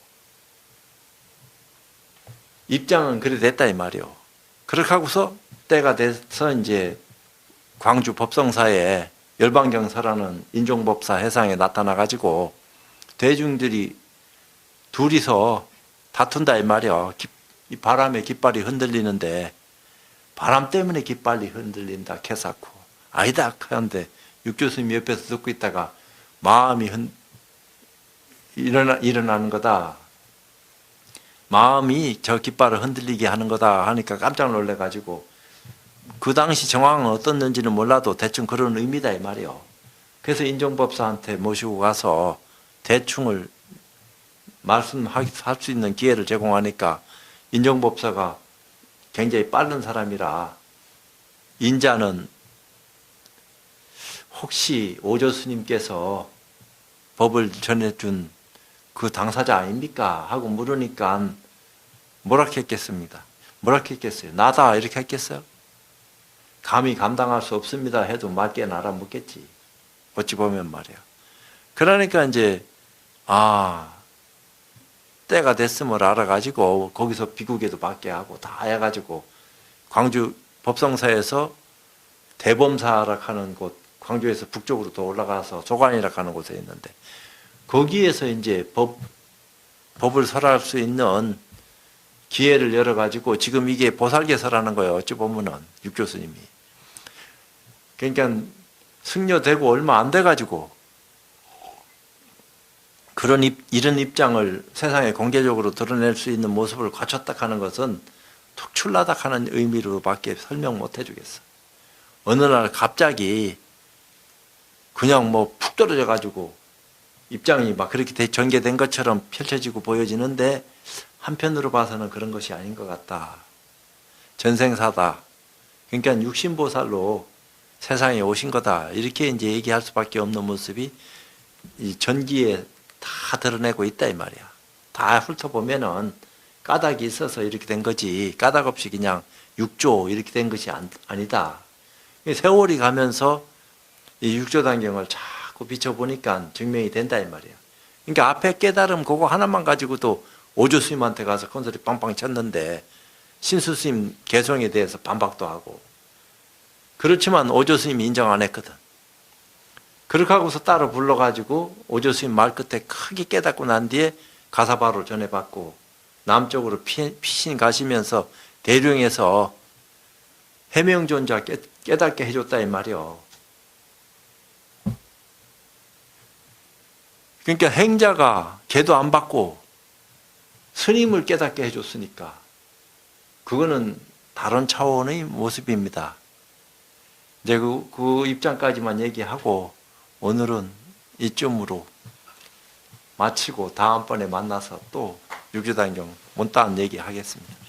입장은 그래 됐다 이 말이요. 그렇게 하고서 때가 돼서 이제 광주 법성사에 열반경사라는 인종법사 해상에 나타나가지고 대중들이 둘이서 다툰다 이 말이요. 이 바람에 깃발이 흔들리는데 바람 때문에 깃발이 흔들린다 캐사코 아니다 하는데 육조스님 옆에서 듣고 있다가 마음이 일어나는 거다. 마음이 저 깃발을 흔들리게 하는 거다 하니까 깜짝 놀래가지고 그 당시 정황은 어떻는지는 몰라도 대충 그런 의미다 이 말이요. 그래서 인종법사한테 모시고 가서 대충을 말씀할 수 있는 기회를 제공하니까 인종법사가 굉장히 빠른 사람이라 인자는 혹시 오조 스님께서 법을 전해준 그 당사자 아닙니까? 하고 물으니까 뭐라 했겠습니다. 뭐라 했겠어요? 나다 이렇게 했겠어요? 감히 감당할 수 없습니다 해도 맞게 알아먹겠지. 어찌 보면 말이야. 그러니까 이제 때가 됐음을 알아가지고 거기서 비국에도 받게 하고 다 해가지고 광주 법성사에서 대범사라 하는 곳 광주에서 북쪽으로 더 올라가서 소관이라 하는 곳에 있는데 거기에서 이제 법을 설할 수 있는 기회를 열어가지고 지금 이게 보살계설하는 거예요. 어찌 보면은 육조스님이. 그러니까 승려되고 얼마 안 돼가지고 이런 입장을 세상에 공개적으로 드러낼 수 있는 모습을 갖췄다 하는 것은 특출나다 하는 의미로밖에 설명 못 해주겠어. 어느 날 갑자기 그냥 뭐 푹 떨어져 가지고 입장이 막 그렇게 전개된 것처럼 펼쳐지고 보여지는데 한편으로 봐서는 그런 것이 아닌 것 같다. 전생사다. 그러니까 육신보살로 세상에 오신 거다. 이렇게 이제 얘기할 수밖에 없는 모습이 이 전기에 다 드러내고 있다 이 말이야. 다 훑어보면은 까닭이 있어서 이렇게 된 거지 까닭 없이 그냥 육조 이렇게 된 것이 아니다. 세월이 가면서 이 육조단경을 자꾸 비춰보니까 증명이 된다 이 말이야. 그러니까 앞에 깨달음 그거 하나만 가지고도 오조 스님한테 가서 큰소리 빵빵 쳤는데 신수 스님 개성에 대해서 반박도 하고 그렇지만 오조 스님이 인정 안 했거든. 그렇게 하고서 따로 불러가지고 오조 스님 말 끝에 크게 깨닫고 난 뒤에 가사바로 전해받고 남쪽으로 피신 가시면서 대룡에서 해명존자 깨닫게 해줬다 이 말이요. 그러니까 행자가 개도 안 받고 스님을 깨닫게 해줬으니까 그거는 다른 차원의 모습입니다. 이제 그 입장까지만 얘기하고 오늘은 이쯤으로 마치고 다음번에 만나서 또 육조단경 못다한 얘기 하겠습니다.